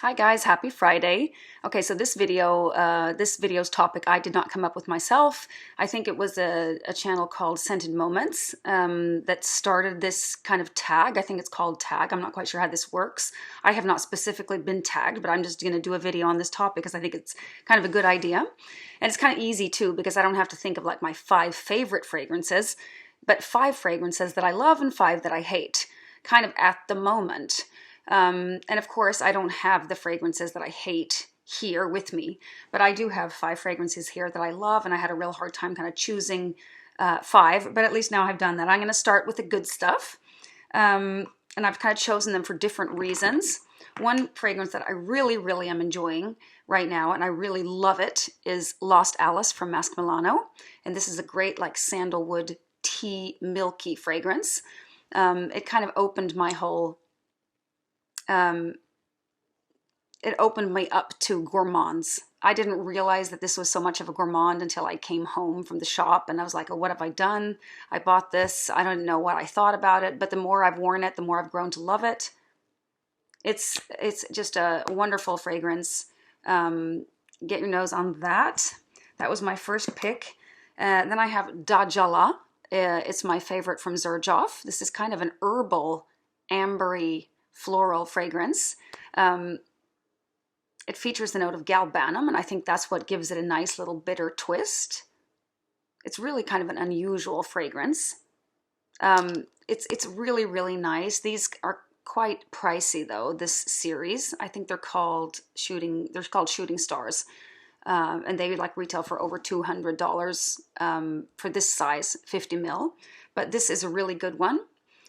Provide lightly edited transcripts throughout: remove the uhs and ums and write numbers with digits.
Hi guys, happy Friday. Okay, so this video's topic I did not come up with myself. I think it was a channel called Scented Moments that started this kind of tag. I think it's called tag. I'm not quite sure how this works. I have not specifically been tagged, but I'm just going to do a video on this topic because I think it's kind of a good idea. And it's kind of easy too because I don't have to think of like my 5 favorite fragrances, but 5 fragrances that I love and 5 that I hate, kind of at the moment. And of course, I don't have the fragrances that I hate here with me, but I do have 5 fragrances here that I love, and I had a real hard time kind of choosing 5, but at least now I've done that. I'm going to start with the good stuff, and I've kind of chosen them for different reasons. One fragrance that I really am enjoying right now, and I really love it, is Lost Alice from Masque Milano, and this is a great like sandalwood tea milky fragrance. It kind of opened my whole it opened me up to gourmands. I didn't realize that this was so much of a gourmand until I came home from the shop and I was like, oh, what have I done? I bought this. I don't know what I thought about it, but the more I've worn it, the more I've grown to love it. It's just a wonderful fragrance. Get your nose on that. That was my first pick. Then I have Dhajala. It's my favorite from Xerjoff. This is kind of an herbal, ambery, floral fragrance. It features the note of galbanum, and I think that's what gives it a nice little bitter twist. It's really kind of an unusual fragrance. It's really nice. These are quite pricey though, this series. I think they're called shooting stars. And they like retail for over $200 for this size, 50 ml. But this is a really good one.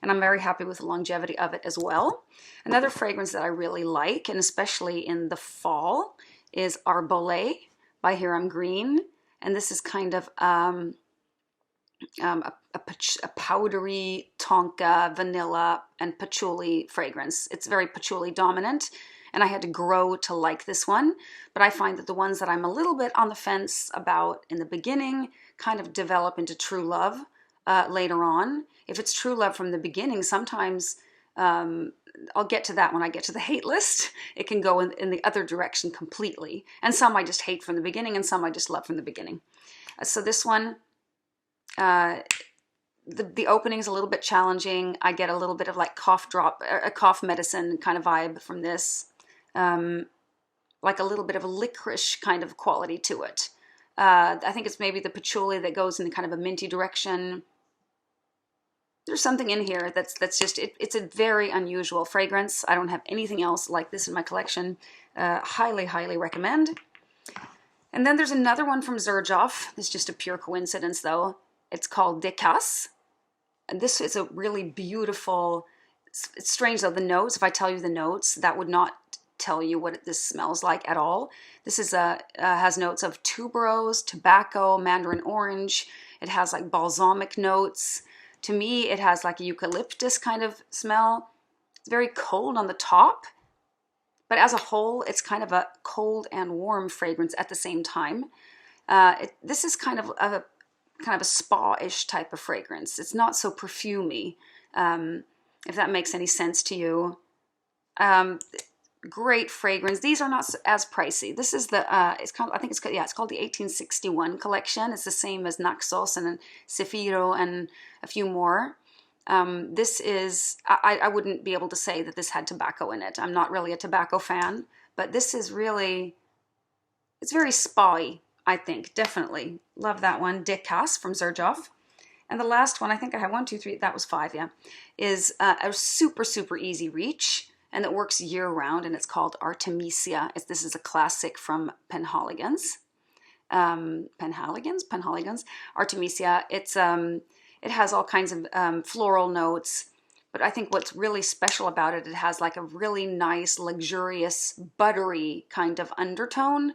And I'm very happy with the longevity of it as well. Another fragrance that I really like, and especially in the fall, is Arbolé by Hiram Green. And this is kind of a powdery tonka, vanilla, and patchouli fragrance. It's very patchouli dominant, and I had to grow to like this one. But I find that the ones that I'm a little bit on the fence about in the beginning kind of develop into true love later on. If it's true love from the beginning, sometimes I'll get to that when I get to the hate list. It can go in the other direction completely. And some I just hate from the beginning, and some I just love from the beginning. So this one, the opening's a little bit challenging. I get a little bit of like a cough medicine kind of vibe from this. Like a little bit of a licorice kind of quality to it. I think it's maybe the patchouli that goes in kind of a minty direction. There's something in here that's just, it's a very unusual fragrance. I don't have anything else like this in my collection. Highly recommend. And then there's another one from Xerjoff. It's just a pure coincidence though. It's called Decas. And this is a really beautiful, it's strange though, the notes, if I tell you the notes, that would not tell you what this smells like at all. This is has notes of tuberose, tobacco, mandarin orange. It has like balsamic notes. To me, it has like a eucalyptus kind of smell. It's very cold on the top, but as a whole, it's kind of a cold and warm fragrance at the same time. This is kind of a spa-ish type of fragrance. It's not so perfumey, if that makes any sense to you. Great fragrance. These are not as pricey. This is the it's called the 1861 collection. It's the same as Naxos and Cefiro and a few more. This is I wouldn't be able to say that this had tobacco in it. I'm not really a tobacco fan, but this is really, it's very spa-y, I think. Definitely love that one. Decas from Xerjoff. And the last one, I think I have 1, 2, 3. That was 5. Yeah, is a super easy reach. And it works year-round, and it's called Artemisia. This is a classic from Penhaligons. Penhaligons? Artemisia. It has all kinds of floral notes, but I think what's really special about it, it has like a really nice, luxurious, buttery kind of undertone.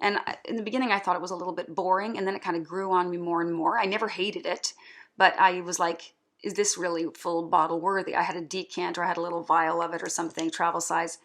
And in the beginning, I thought it was a little bit boring, and then it kind of grew on me more and more. I never hated it, but I was like, is this really full bottle worthy? I had a decanter, I had a little vial of it or something, travel size.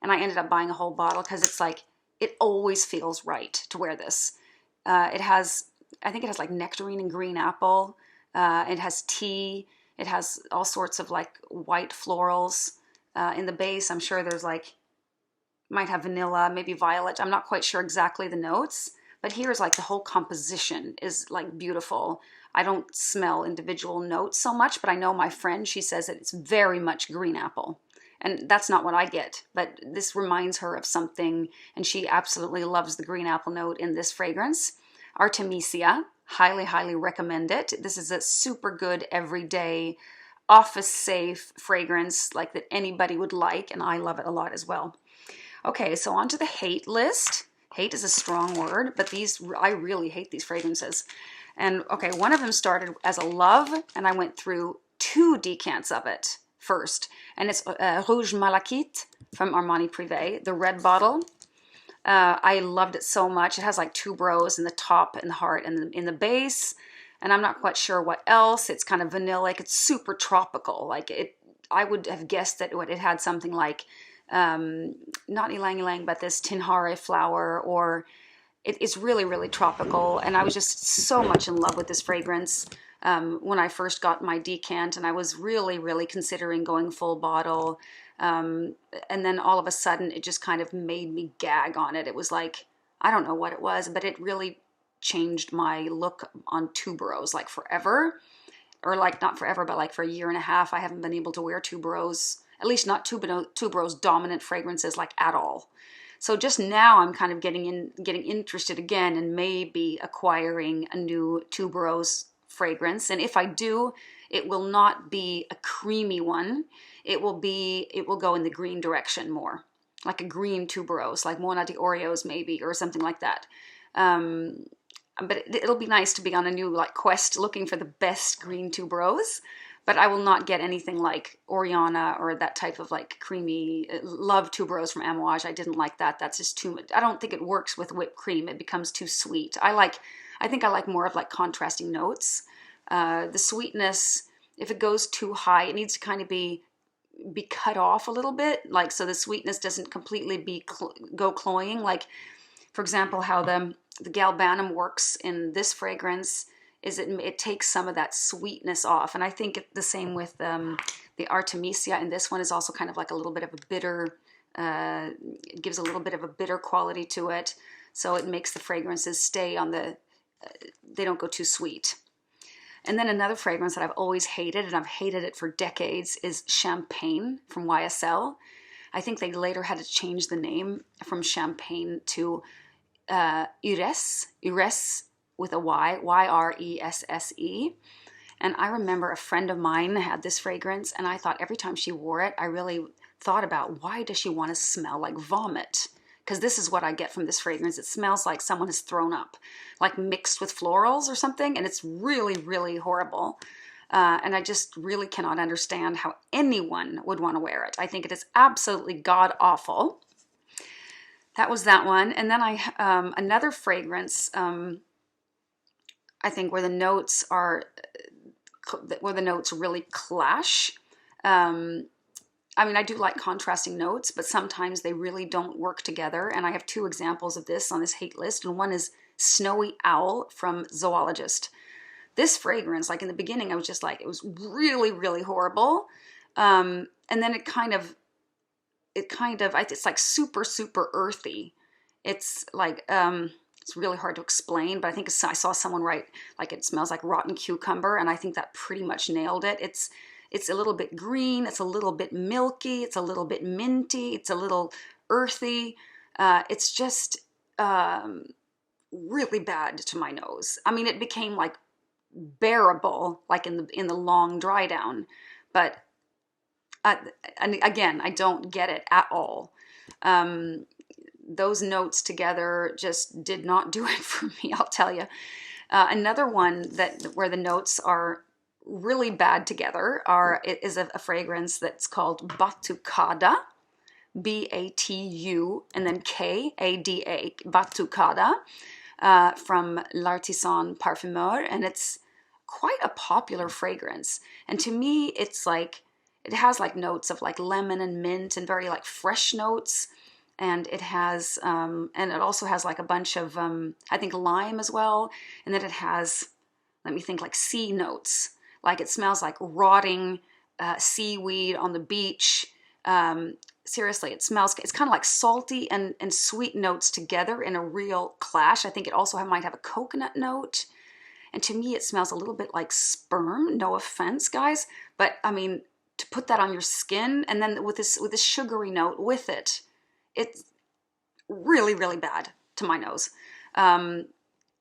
And I ended up buying a whole bottle because it's like, it always feels right to wear this. I think it has like nectarine and green apple. It has tea. It has all sorts of like white florals in the base. I'm sure there's like might have vanilla, maybe violet. I'm not quite sure exactly the notes, but here's like the whole composition is like beautiful. I don't smell individual notes so much, but I know my friend, she says that it's very much green apple. And that's not what I get, but this reminds her of something, and she absolutely loves the green apple note in this fragrance. Artemisia, highly, highly recommend it. This is a super good everyday, office safe fragrance like that anybody would like, and I love it a lot as well. Okay, so on to the hate list. Hate is a strong word, but I really hate these fragrances. And okay, one of them started as a love, and I went through 2 decants of it first. And it's Rouge Malachite from Armani Privé, the red bottle. I loved it so much. It has like tuberose in the top and the heart and in the base. And I'm not quite sure what else. It's kind of vanillic. It's super tropical. Like I would have guessed that it had something like, not ylang ylang, but this tinhare flower, or it's really, really tropical. And I was just so much in love with this fragrance when I first got my decant, and I was really, really considering going full bottle. And then all of a sudden, it just kind of made me gag on it. It was like, I don't know what it was, but it really changed my look on tuberose, like forever. Or like not forever, but like for a year and a half, I haven't been able to wear tuberose, at least not tuberose dominant fragrances like at all. So just now I'm kind of getting interested again and maybe acquiring a new tuberose fragrance. And if I do, it will not be a creamy one. It will go in the green direction more, like a green tuberose, like Mona de Oreos maybe, or something like that. But it'll be nice to be on a new like quest looking for the best green tuberose. But I will not get anything like Oriana or that type of like creamy, love tuberose from Amouage. I didn't like that. That's just too much. I don't think it works with whipped cream. It becomes too sweet. I think I like more of like contrasting notes. The sweetness, if it goes too high, it needs to kind of be cut off a little bit. Like, so the sweetness doesn't completely go cloying. Like, for example, how the galbanum works in this fragrance is it takes some of that sweetness off. And I think the same with the Artemisia, and this one is also kind of like a little bit of a bitter, it gives a little bit of a bitter quality to it. So it makes the fragrances stay on they don't go too sweet. And then another fragrance that I've always hated, and I've hated it for decades, is Champagne from YSL. I think they later had to change the name from Champagne to Yresse with a Y, Yresse. And I remember a friend of mine had this fragrance, and I thought every time she wore it, I really thought about, why does she want to smell like vomit? Because this is what I get from this fragrance. It smells like someone has thrown up, like mixed with florals or something, and it's really, really horrible. And I just really cannot understand how anyone would want to wear it. I think it is absolutely god-awful. That was that one. And then another fragrance, I think where the notes really clash. I mean, I do like contrasting notes, but sometimes they really don't work together. And I have 2 examples of this on this hate list. And one is Snowy Owl from Zoologist. This fragrance, like in the beginning, I was just like, it was really, really horrible. And then it's like super, super earthy. It's like, it's really hard to explain, but I think I saw someone write, like, it smells like rotten cucumber, and I think that pretty much nailed it. It's a little bit green, it's a little bit milky, it's a little bit minty, it's a little earthy. It's just really bad to my nose. I mean, it became like bearable, like in the long dry down, but and again, I don't get it at all. Those notes together just did not do it for me, I'll tell you. Another one where the notes are really bad together is a fragrance that's called Batukada, B-A-T-U, and then K-A-D-A, Batukada, from L'Artisan Parfumeur, and it's quite a popular fragrance. And to me, it's like, it has like notes of like lemon and mint and very like fresh notes. And it has, and it also has like a bunch of, I think lime as well. And then it has, let me think, like sea notes. Like it smells like rotting seaweed on the beach. seriously, it smells, it's kind of like salty and sweet notes together in a real clash. I think it also might have a coconut note. And to me, it smells a little bit like sperm. No offense, guys. But I mean, to put that on your skin and then with this sugary note with it, it's really, really bad to my nose. And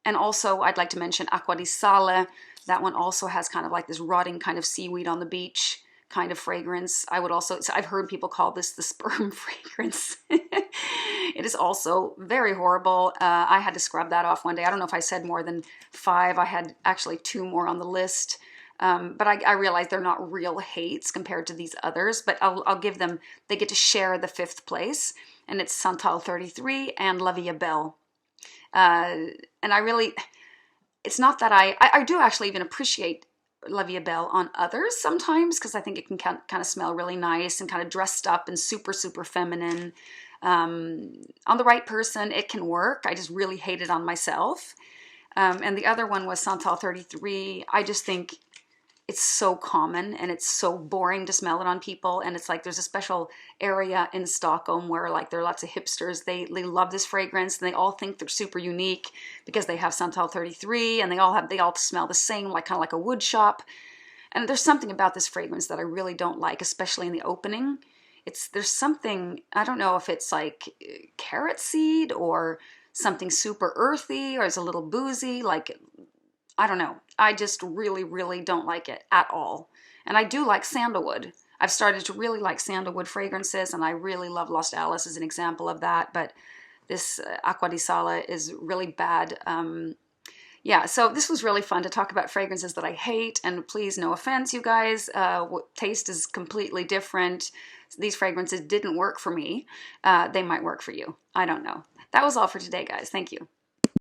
also, I'd like to mention Acqua di Sale. That one also has kind of like this rotting kind of seaweed on the beach kind of fragrance. I would also, so I've heard people call this the sperm fragrance. It is also very horrible. I had to scrub that off one day. I don't know if I said more than 5. I had actually 2 more on the list. But I realize they're not real hates compared to these others, but I'll give them, they get to share the 5th place, and it's Santal 33 and La Vie Belle. And I really, it's not that I do actually even appreciate La Vie Belle on others sometimes, because I think it can kind of smell really nice and kind of dressed up and super, super feminine. On the right person, it can work. I just really hate it on myself. And the other one was Santal 33. I just think it's so common and it's so boring to smell it on people. And it's like there's a special area in Stockholm where like there are lots of hipsters. They love this fragrance and they all think they're super unique because they have Santal 33 and they all smell the same, like kind of like a wood shop. And there's something about this fragrance that I really don't like, especially in the opening. There's something, I don't know if it's like carrot seed or something super earthy or it's a little boozy, like I don't know. I just really, really don't like it at all. And I do like sandalwood. I've started to really like sandalwood fragrances, and I really love Lost Alice as an example of that. But this Acqua di Sale is really bad. Yeah, so this was really fun to talk about fragrances that I hate. And please, no offense, you guys. Taste is completely different. These fragrances didn't work for me. They might work for you. I don't know. That was all for today, guys. Thank you.